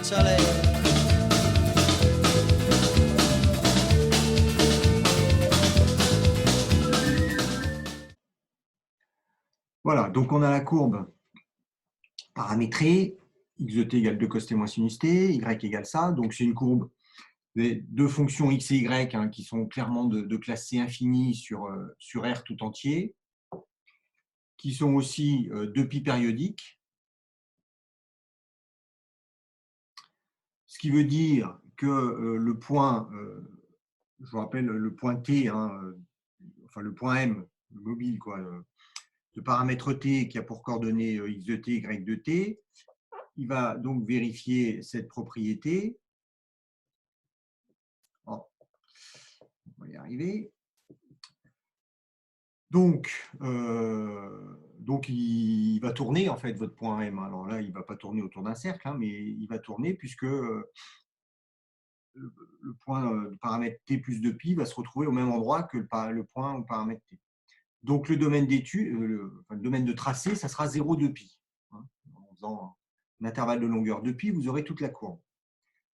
soleil. Voilà, donc on a la courbe paramétrée, x de t égale 2 cos t moins sinus t, y égale ça. Donc c'est une courbe des deux fonctions x et y hein, qui sont clairement de classe C infinie sur R tout entier, qui sont aussi 2π périodiques. Ce qui veut dire que le point, je vous rappelle le point t, hein, enfin le point m, le mobile, quoi, le paramètre t qui a pour coordonnées x de t, y de t, il va donc vérifier cette propriété. Oh, on va y arriver. Donc, il va tourner en fait votre point M. Alors là, il ne va pas tourner autour d'un cercle, hein, mais il va tourner puisque le point de paramètre t plus 2π va se retrouver au même endroit que le point au paramètre t. Donc le domaine d'étude, le domaine de tracé, ça sera 0, 2π. Hein. En faisant un intervalle de longueur 2π, vous aurez toute la courbe.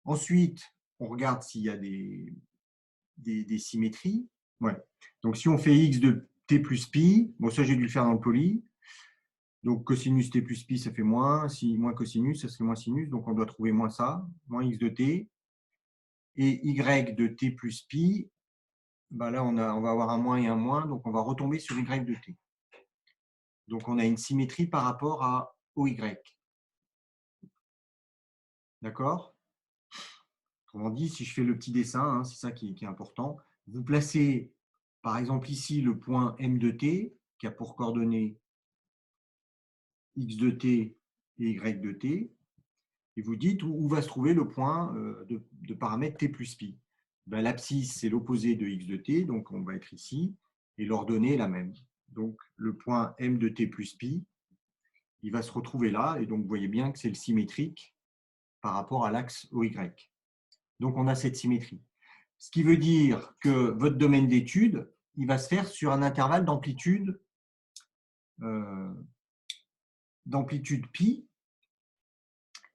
Ensuite, on regarde s'il y a des symétries. Ouais. Donc si on fait x de t plus pi, bon ça j'ai dû le faire dans le poly, donc cosinus t plus pi ça fait moins, si moins cosinus ça serait moins sinus, donc on doit trouver moins ça, moins x de t, et y de t plus pi, ben là on va avoir un moins et un moins, donc on va retomber sur y de t. Donc on a une symétrie par rapport au y. D'accord? Autrement dit, si je fais le petit dessin, hein, c'est ça qui est important, vous placez par exemple ici le point m de t, qui a pour coordonnées x de t et y de t, et vous dites où va se trouver le point de paramètre t plus pi. Ben, l'abscisse, c'est l'opposé de x de t, donc on va être ici, et l'ordonnée est la même. Donc le point m de t plus pi, il va se retrouver là, et donc vous voyez bien que c'est le symétrique par rapport à l'axe OY. Donc on a cette symétrie. Ce qui veut dire que votre domaine d'étude, il va se faire sur un intervalle d'amplitude pi,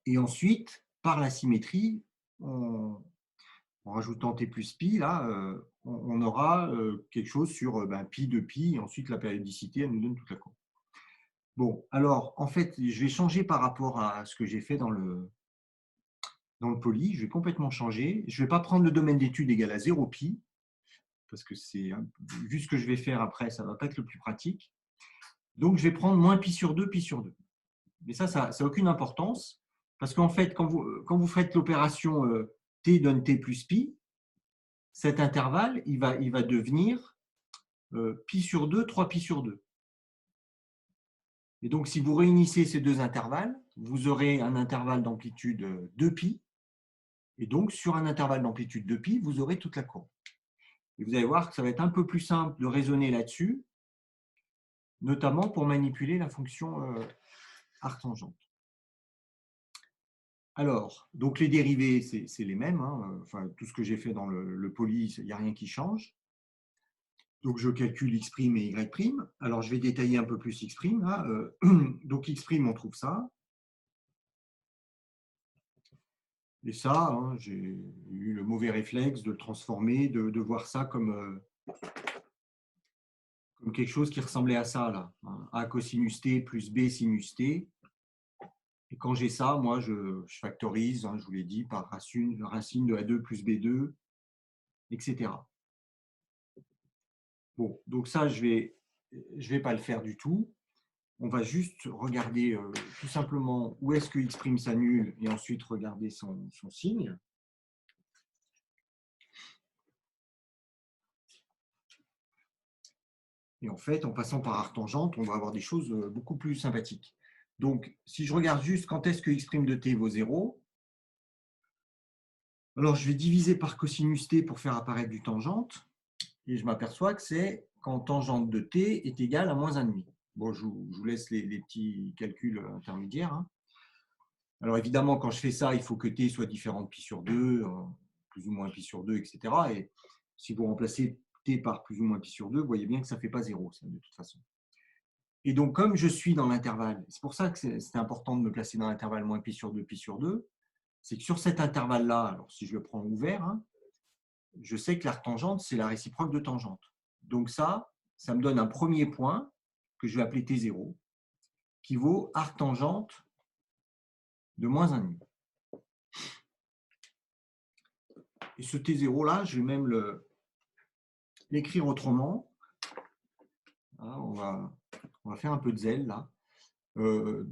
et ensuite, par la symétrie, en rajoutant t plus pi, là, on aura quelque chose sur pi de pi, et ensuite la périodicité, elle nous donne toute la courbe. Bon, alors, en fait, je vais changer par rapport à ce que j'ai fait dans le poly, je vais complètement changer. Je ne vais pas prendre le domaine d'étude égal à 0 pi, parce que c'est, vu ce que je vais faire après, ça ne va pas être le plus pratique. Donc, je vais prendre moins pi sur 2, pi sur 2. Mais ça n'a aucune importance, parce qu'en fait, quand vous faites l'opération t donne t plus pi, cet intervalle, il va devenir pi sur 2, 3 pi sur 2. Et donc, si vous réunissez ces deux intervalles, vous aurez un intervalle d'amplitude 2π. Et donc, sur un intervalle d'amplitude 2π, vous aurez toute la courbe. Et vous allez voir que ça va être un peu plus simple de raisonner là-dessus, notamment pour manipuler la fonction arctangente. Alors, donc les dérivés, c'est les mêmes. Hein. Enfin, tout ce que j'ai fait dans le poly, il n'y a rien qui change. Donc, je calcule x' et y'. Alors, je vais détailler un peu plus x'. Là. Donc, x', on trouve ça. Et ça, hein, j'ai eu le mauvais réflexe de le transformer, de voir ça comme quelque chose qui ressemblait à ça. Là. A cosinus t plus b sinus t. Et quand j'ai ça, moi, je factorise, hein, je vous l'ai dit, par racine de A2 plus B2, etc. Bon, donc ça, je vais pas le faire du tout. On va juste regarder tout simplement où est-ce que x' s'annule et ensuite regarder son signe. Et en fait, en passant par arctangente, on va avoir des choses beaucoup plus sympathiques. Donc, si je regarde juste quand est-ce que x' de t vaut 0, alors je vais diviser par cosinus t pour faire apparaître du tangente, et je m'aperçois que c'est quand tangente de t est égale à moins 1,5. Bon, je vous laisse les petits calculs intermédiaires. Hein. Alors évidemment, quand je fais ça, il faut que t soit différent de pi sur 2, plus ou moins pi sur 2, etc. Et si vous remplacez t par plus ou moins pi sur 2, vous voyez bien que ça ne fait pas 0, ça, de toute façon. Et donc, comme je suis dans l'intervalle, c'est pour ça que c'est important de me placer dans l'intervalle moins pi sur 2, c'est que sur cet intervalle-là, alors si je le prends ouvert, hein, je sais que l'arctangente, c'est la réciproque de tangente. Donc ça me donne un premier point que je vais appeler T0, qui vaut arctangente de moins 1,5. Et ce T0-là, je vais même l'écrire autrement. On va faire un peu de zèle là.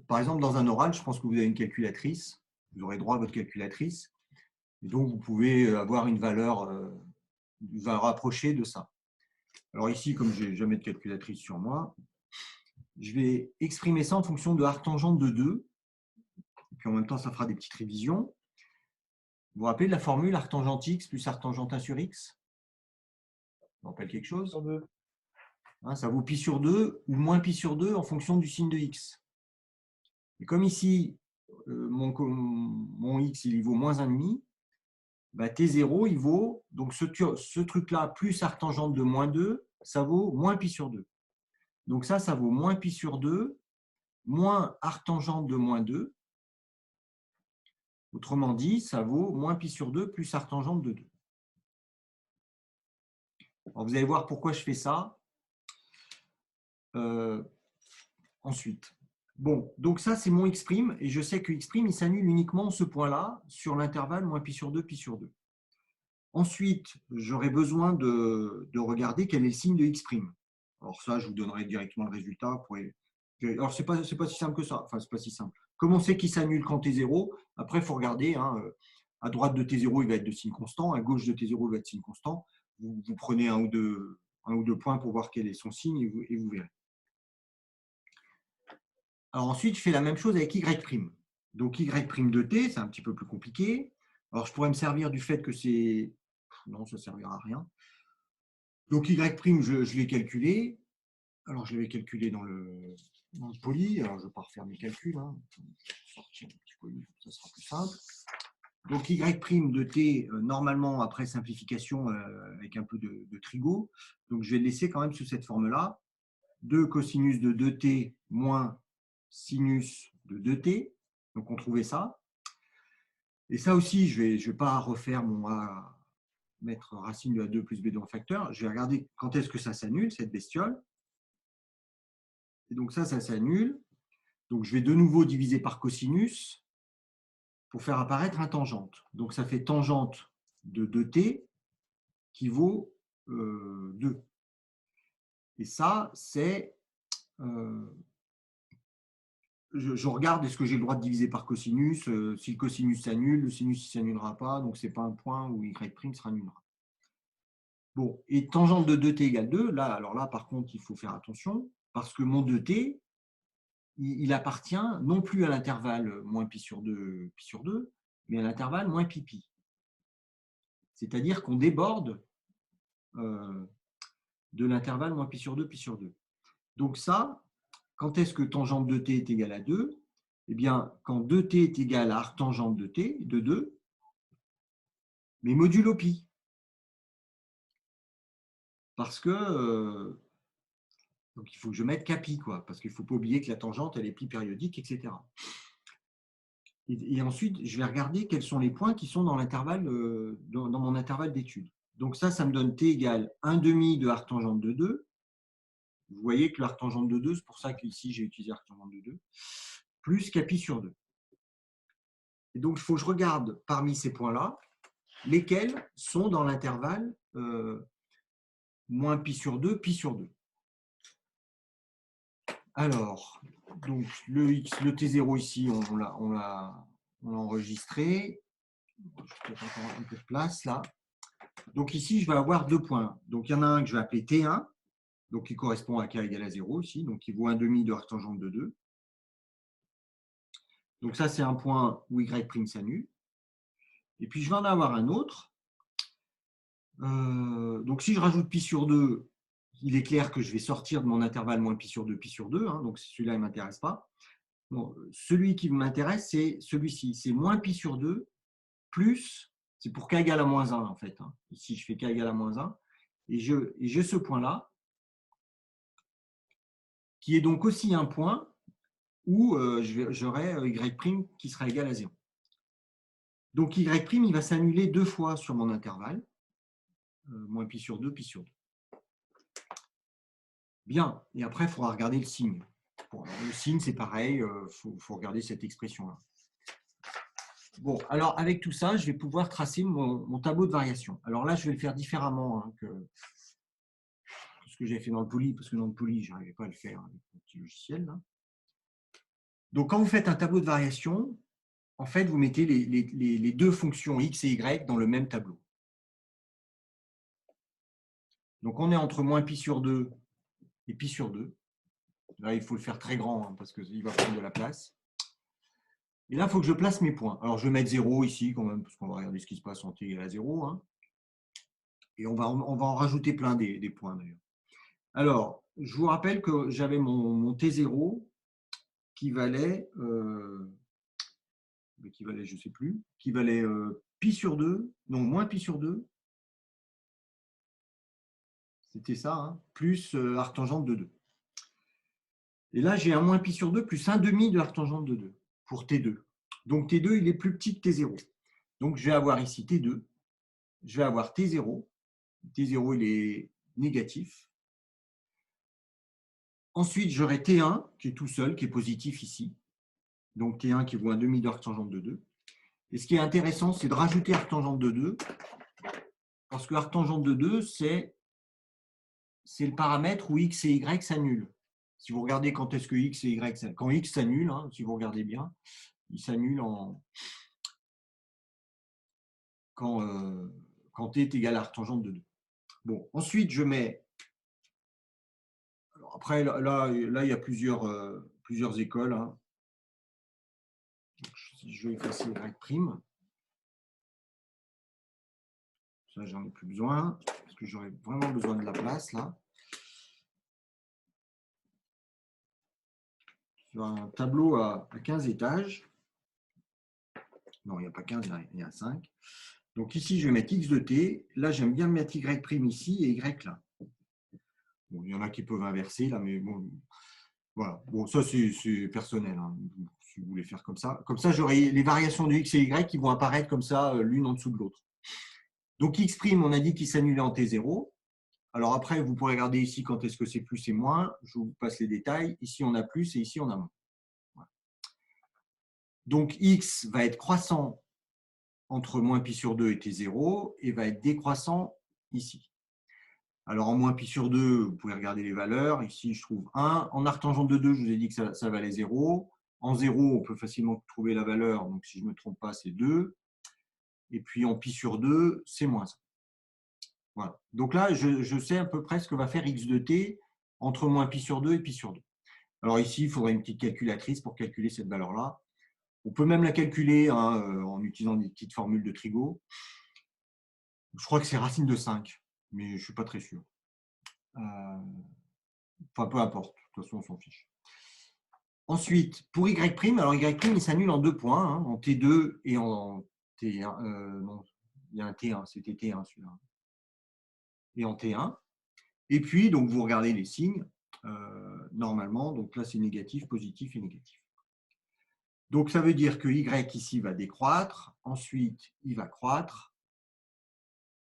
Par exemple, dans un oral, je pense que vous avez une calculatrice. Vous aurez droit à votre calculatrice. Et donc, vous pouvez avoir une valeur approchée de ça. Alors ici, comme je n'ai jamais de calculatrice sur moi, je vais exprimer ça en fonction de arctangente de 2. Et puis en même temps, ça fera des petites révisions. Vous vous rappelez de la formule arctangente x plus arctangente 1 sur x? Ça vous rappelle quelque chose? Hein, ça vaut pi sur 2 ou moins pi sur 2 en fonction du signe de x. Et comme ici, mon x, il vaut moins 1,5, bah, T0, il vaut, donc ce truc-là, plus arctangente de moins 2, ça vaut moins pi sur 2. Donc ça vaut moins pi sur 2, moins arctangente de moins 2. Autrement dit, ça vaut moins pi sur 2 plus arctangente de 2. Alors, vous allez voir pourquoi je fais ça. Ensuite. Bon, donc ça, c'est mon x', et je sais que x', il s'annule uniquement ce point-là sur l'intervalle moins pi sur 2, pi sur 2. Ensuite, j'aurai besoin de regarder quel est le signe de x'. Alors ça, je vous donnerai directement le résultat. Alors, ce n'est pas si simple que ça. Enfin, c'est pas si simple. Comme on sait qu'il s'annule quand T0, après, il faut regarder. Hein, à droite de T0, il va être de signe constant. À gauche de T0, il va être de signe constant. Vous prenez un ou deux points pour voir quel est son signe et vous verrez. Alors ensuite, je fais la même chose avec y'. Donc y' de t, c'est un petit peu plus compliqué. Alors je pourrais me servir du fait que c'est… Non, ça ne servira à rien. Donc y', je l'ai calculé. Alors je l'avais calculé dans le poly. Alors je ne vais pas refaire mes calculs. Hein. Sortir un petit poly, ça sera plus simple. Donc y' de t, normalement, après simplification avec un peu de trigo. Donc je vais le laisser quand même sous cette forme-là. 2 cosinus de 2t moins sinus de 2t. Donc, on trouvait ça. Et ça aussi, je vais pas refaire mon A, mettre racine de A2 plus B2 en facteur. Je vais regarder quand est-ce que ça s'annule, cette bestiole. Et donc, ça s'annule. Donc, je vais de nouveau diviser par cosinus pour faire apparaître un tangente. Donc, ça fait tangente de 2t qui vaut 2. Et ça, c'est… je regarde est-ce que j'ai le droit de diviser par cosinus. Si le cosinus s'annule, le sinus ne s'annulera pas. Donc, ce n'est pas un point où y' sera annulera. Bon, et tangente de 2t égale 2, là, alors là, par contre, il faut faire attention, parce que mon 2t, il appartient non plus à l'intervalle moins pi sur 2, mais à l'intervalle moins pi pi. C'est-à-dire qu'on déborde de l'intervalle moins pi sur 2, pi sur 2. Donc ça, quand est-ce que tangente de t est égal à 2? Eh bien, quand 2t est égal à arctangente de t, de 2, mais modulo pi. Parce que donc il faut que je mette kpi, quoi, parce qu'il ne faut pas oublier que la tangente, elle est pi périodique, etc. Et ensuite, je vais regarder quels sont les points qui sont dans l'intervalle, dans mon intervalle d'étude. Donc ça me donne t égale 1/2 de arctangente de 2. Vous voyez que l'arctangente de 2, c'est pour ça qu'ici, j'ai utilisé arctangente de 2, plus kpi sur 2. Et donc, il faut que je regarde parmi ces points-là, lesquels sont dans l'intervalle moins pi sur 2, pi sur 2. Alors, donc le T0 ici, on l'a enregistré. Je vais peut-être encore un peu de place là. Donc ici, je vais avoir 2 points. Donc il y en a un que je vais appeler T1, donc qui correspond à k égale à 0 ici, donc qui vaut 1/2 de arctangente de 2. Donc ça, c'est un point où y' s'annule. Et puis je vais en avoir un autre. Donc si je rajoute pi sur 2, il est clair que je vais sortir de mon intervalle moins pi sur 2, pi sur 2. Hein, donc celui-là, il ne m'intéresse pas. Bon, celui qui m'intéresse, c'est celui-ci. C'est moins pi sur 2 plus, c'est pour k égale à moins 1 en fait. Hein. Ici, je fais k égale à moins 1. Et j'ai ce point-là, qui est donc aussi un point où j'aurai y' qui sera égal à 0. Donc, Y', il va s'annuler 2 fois sur mon intervalle. Moins pi sur 2, pi sur 2. Bien. Et après, il faudra regarder le signe. Bon, le signe, c'est pareil. Il faut regarder cette expression-là. Bon, alors avec tout ça, je vais pouvoir tracer mon tableau de variation. Alors là, je vais le faire différemment que ce que j'ai fait dans le poly, parce que dans le poly, je n'arrivais pas à le faire avec mon petit logiciel. Là. Donc, quand vous faites un tableau de variation, en fait, vous mettez les deux fonctions x et y dans le même tableau. Donc, on est entre moins pi sur 2 et pi sur 2. Là, il faut le faire très grand parce qu'il va prendre de la place. Et là, il faut que je place mes points. Alors, je vais mettre 0 ici quand même, parce qu'on va regarder ce qui se passe en t égale à 0. Hein. Et on va en rajouter plein des points d'ailleurs. Alors, je vous rappelle que j'avais mon T0 qui valait, je ne sais plus, qui valait pi sur 2, non, moins pi sur 2. C'était ça, hein, plus arctangente de 2. Et là, j'ai un moins pi sur 2 plus 1 demi de arctangente de 2 pour T2. Donc T2, il est plus petit que T0. Donc je vais avoir ici T2, je vais avoir T0. T0, il est négatif. Ensuite, j'aurai T1 qui est tout seul, qui est positif ici. Donc T1 qui vaut un demi d'arctangente de 2. Et ce qui est intéressant, c'est de rajouter arctangente de 2, parce que arctangente de 2, c'est le paramètre où x et y s'annulent. Si vous regardez quand est-ce que x et y s'annulent, quand x s'annule, hein, si vous regardez bien, il s'annule quand t est égal à arctangente de 2. Bon, ensuite, je mets... Alors après, là, il y a plusieurs écoles. Hein. Je vais effacer y'. Ça, j'en ai plus besoin, parce que j'aurais vraiment besoin de la place, là. Sur un tableau à 15 étages. Non, il n'y a pas 15, il y a 5. Donc ici, je vais mettre x de t. Là, j'aime bien mettre y' ici et y là. Bon, il y en a qui peuvent inverser, là, mais bon, voilà. Bon, ça, c'est personnel, hein, si vous voulez faire comme ça. Comme ça, j'aurai les variations de x et y qui vont apparaître comme ça, l'une en dessous de l'autre. Donc, x', on a dit qu'il s'annulait en t0. Alors après, vous pourrez regarder ici quand est-ce que c'est plus et moins. Je vous passe les détails. Ici, on a plus et ici, on a moins. Voilà. Donc, x va être croissant entre moins pi sur 2 et t0 et va être décroissant ici. Alors, en moins pi sur 2, vous pouvez regarder les valeurs. Ici, je trouve 1. En arctangente de 2, je vous ai dit que ça valait 0. En 0, on peut facilement trouver la valeur. Donc, si je ne me trompe pas, c'est 2. Et puis, en pi sur 2, c'est moins 1. Voilà. Donc là, je sais à peu près ce que va faire x de t entre moins pi sur 2 et pi sur 2. Alors ici, il faudrait une petite calculatrice pour calculer cette valeur-là. On peut même la calculer hein, en utilisant des petites formules de Trigo. Je crois que c'est racine de 5, mais je ne suis pas très sûr. Enfin, peu importe. De toute façon, on s'en fiche. Ensuite, pour y', alors y', il s'annule en 2 points, hein, en T2 et en T1. Non, il y a un T1, c'était T1 celui-là. Et en T1. Et puis, donc, vous regardez les signes, normalement. Donc là, c'est négatif, positif et négatif. Donc, ça veut dire que y ici va décroître. Ensuite, il va croître,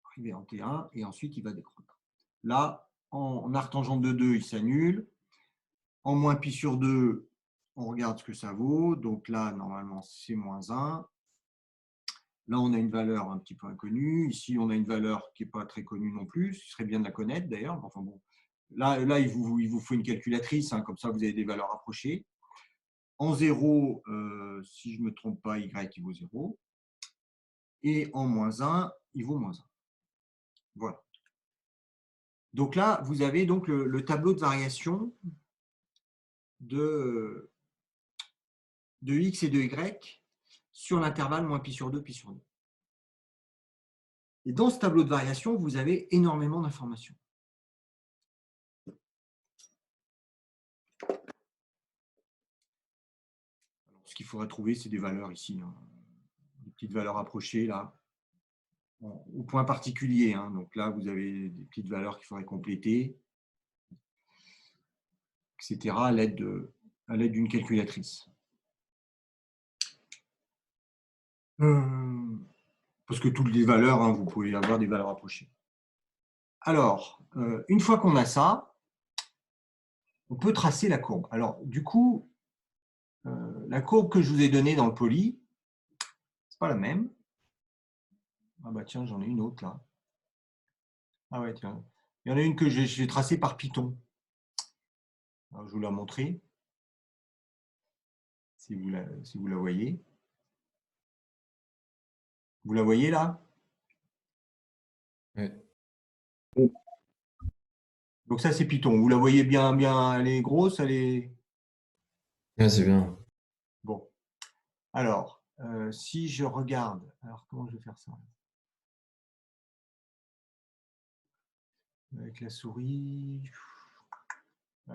arriver en T1, et ensuite, il va décroître. Là, en arctangente de 2, il s'annule. En moins pi sur 2, on regarde ce que ça vaut. Donc là, normalement, c'est moins 1. Là, on a une valeur un petit peu inconnue. Ici, on a une valeur qui n'est pas très connue non plus. Ce serait bien de la connaître d'ailleurs. Enfin bon, là il vous faut une calculatrice. Hein, comme ça, vous avez des valeurs approchées. En 0, si je ne me trompe pas, y il vaut 0. Et en moins 1, il vaut moins 1. Voilà. Donc là, vous avez donc le tableau de variation de x et de y sur l'intervalle moins pi sur 2, pi sur 2. Et dans ce tableau de variation, vous avez énormément d'informations. Ce qu'il faudrait trouver, c'est des valeurs ici, hein, des petites valeurs approchées là, au point particulier. Hein. Donc là, vous avez des petites valeurs qu'il faudrait compléter, etc. à l'aide d'une calculatrice. parce que toutes les valeurs, hein, vous pouvez avoir des valeurs approchées. Alors, une fois qu'on a ça, on peut tracer la courbe. Alors, du coup, la courbe que je vous ai donnée dans le poly, c'est pas la même. Ah bah tiens, j'en ai une autre là. Ah ouais, tiens. Il y en a une que j'ai tracée par Python. Alors, je vous la montrer, si vous la voyez. Vous la voyez là? Ouais. Donc ça, c'est Python. Vous la voyez bien, elle est grosse, elle est… Ouais, c'est bien. Bon. Alors, si je regarde… Alors, comment je vais faire ça? Avec la souris…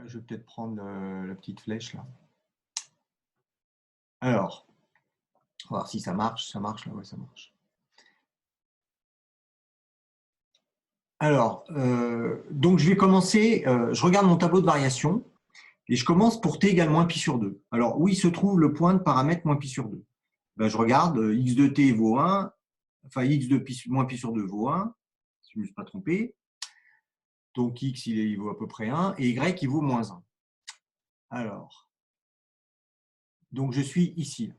Je vais peut-être prendre la petite flèche là. Alors, on va voir si ça marche. Ça marche là, ouais, ça marche. Alors, donc je vais commencer, je regarde mon tableau de variation et je commence pour t égale moins pi sur 2. Alors, où il se trouve le point de paramètre moins pi sur 2? Ben, je regarde, x de t vaut 1, enfin x de pi, moins pi sur 2 vaut 1, si je ne me suis pas trompé. Donc x, il vaut à peu près 1, et y, il vaut moins 1. Alors, donc je suis ici.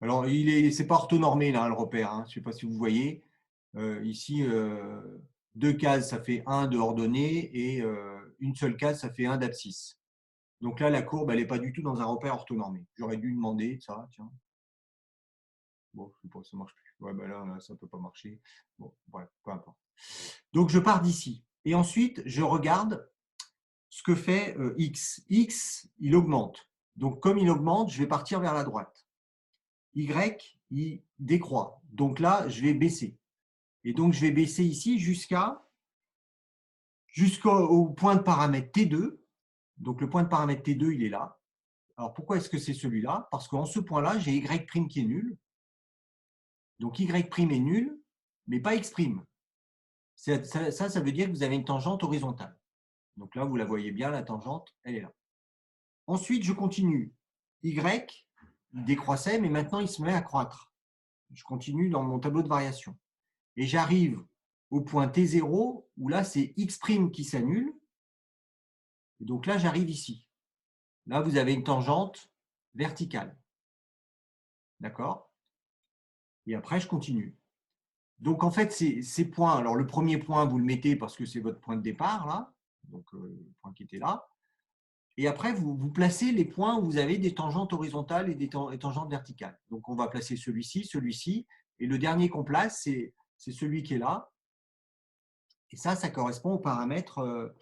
Alors, c'est pas orthonormé, là, le repère, hein. Je ne sais pas si vous voyez. Ici, deux cases, ça fait 1 de ordonnée, et une seule case, ça fait 1 d'abscisse. Donc là, la courbe, elle n'est pas du tout dans un repère orthonormé. J'aurais dû demander ça, tiens. Bon, je sais pas, ça marche plus. Ouais, ben là, ça ne peut pas marcher. Bon, bref, peu importe. Donc, je pars d'ici. Et ensuite, je regarde ce que fait x. X, il augmente. Donc, comme il augmente, je vais partir vers la droite. Y, il décroît. Donc là, je vais baisser. Et donc, je vais baisser ici jusqu'au point de paramètre T2. Donc, le point de paramètre T2, il est là. Alors, pourquoi est-ce que c'est celui-là? Parce qu'en ce point-là, j'ai Y' qui est nul. Donc, Y' est nul, mais pas X'. Ça veut dire que vous avez une tangente horizontale. Donc là, vous la voyez bien, la tangente, elle est là. Ensuite, je continue. Y, il décroissait, mais maintenant, il se met à croître. Je continue dans mon tableau de variation. Et j'arrive au point T0, où là, c'est X' qui s'annule. Donc là, j'arrive ici. Là, vous avez une tangente verticale. D'accord? Et après, je continue. Donc, en fait, ces points, alors le premier point, vous le mettez parce que c'est votre point de départ, là, donc le point qui était là. Et après, vous placez les points où vous avez des tangentes horizontales et des tangentes verticales. Donc, on va placer celui-ci, et le dernier qu'on place, c'est celui qui est là. Et ça correspond au paramètre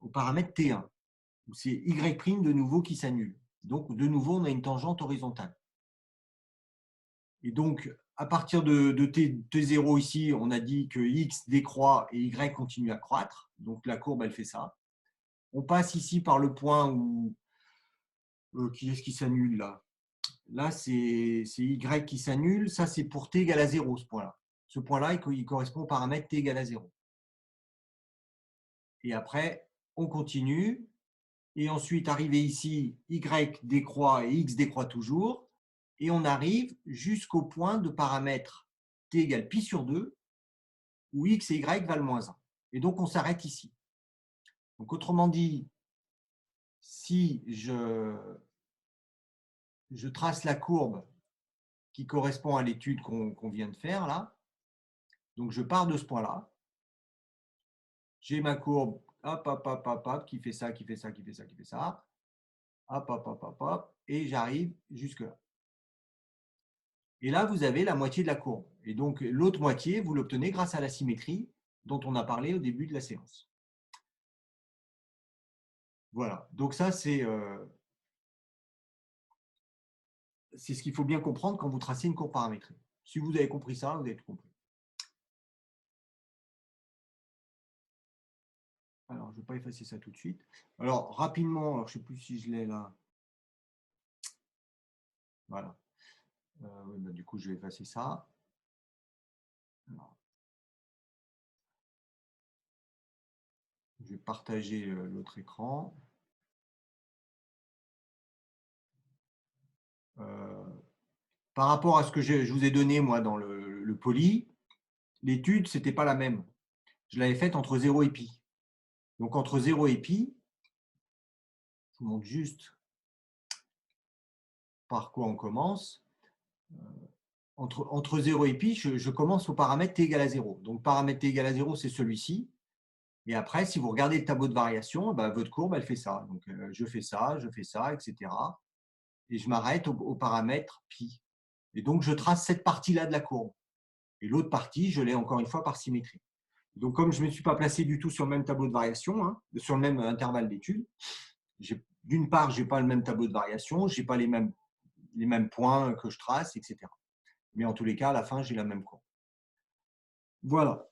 T1, où c'est Y' de nouveau qui s'annule. Donc, de nouveau, on a une tangente horizontale. Et donc, à partir de T0 ici, on a dit que X décroît et Y continue à croître. Donc, la courbe, elle fait ça. On passe ici par le point où… qui est-ce qui s'annule là? Là, c'est Y qui s'annule. Ça, c'est pour T égale à 0, ce point-là. Ce point-là, il correspond au paramètre T égale à 0. Et après, on continue. Et ensuite, arrivé ici, Y décroît et X décroît toujours. Et on arrive jusqu'au point de paramètre T égale pi sur 2, où X et Y valent moins 1. Et donc, on s'arrête ici. Donc, autrement dit, si je trace la courbe qui correspond à l'étude qu'on vient de faire là, donc je pars de ce point-là, j'ai ma courbe, hop, qui fait ça, qui fait ça, qui fait ça, qui fait ça, hop, et j'arrive jusque là. Et là, vous avez la moitié de la courbe. Et donc, l'autre moitié, vous l'obtenez grâce à la symétrie dont on a parlé au début de la séance. Voilà. Donc ça, c'est ce qu'il faut bien comprendre quand vous tracez une courbe paramétrique. Si vous avez compris ça, vous avez tout compris. Alors, je ne vais pas effacer ça tout de suite. Alors, rapidement, alors, je ne sais plus si je l'ai là. Voilà. Oui, bah, du coup, je vais effacer ça. Alors, je vais partager l'autre écran. par rapport à ce que je vous ai donné moi dans le poly, l'étude, c'était pas la même. Je l'avais faite entre 0 et pi. Donc entre 0 et pi, je vous montre juste par quoi on commence. Entre 0 et pi, je commence au paramètre t égale à 0. Donc paramètre t égale à 0, c'est celui-ci. Et après, si vous regardez le tableau de variation, bah, votre courbe, elle fait ça. Donc je fais ça, etc. Et je m'arrête au paramètre pi. Et donc je trace cette partie-là de la courbe. Et l'autre partie, je l'ai encore une fois par symétrie. Donc comme je ne me suis pas placé du tout sur le même tableau de variation, hein, sur le même intervalle d'études, d'une part, je n'ai pas le même tableau de variation, je n'ai pas les mêmes points que je trace, etc. Mais en tous les cas, à la fin, j'ai la même courbe. Voilà.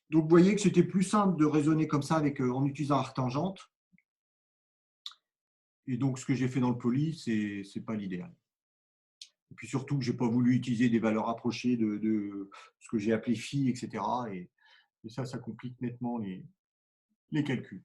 Donc vous voyez que c'était plus simple de raisonner comme ça en utilisant arctangente. Et donc ce que j'ai fait dans le poly, ce n'est pas l'idéal. Et puis surtout que je n'ai pas voulu utiliser des valeurs approchées de ce que j'ai appelé phi, etc. Et ça complique nettement les calculs.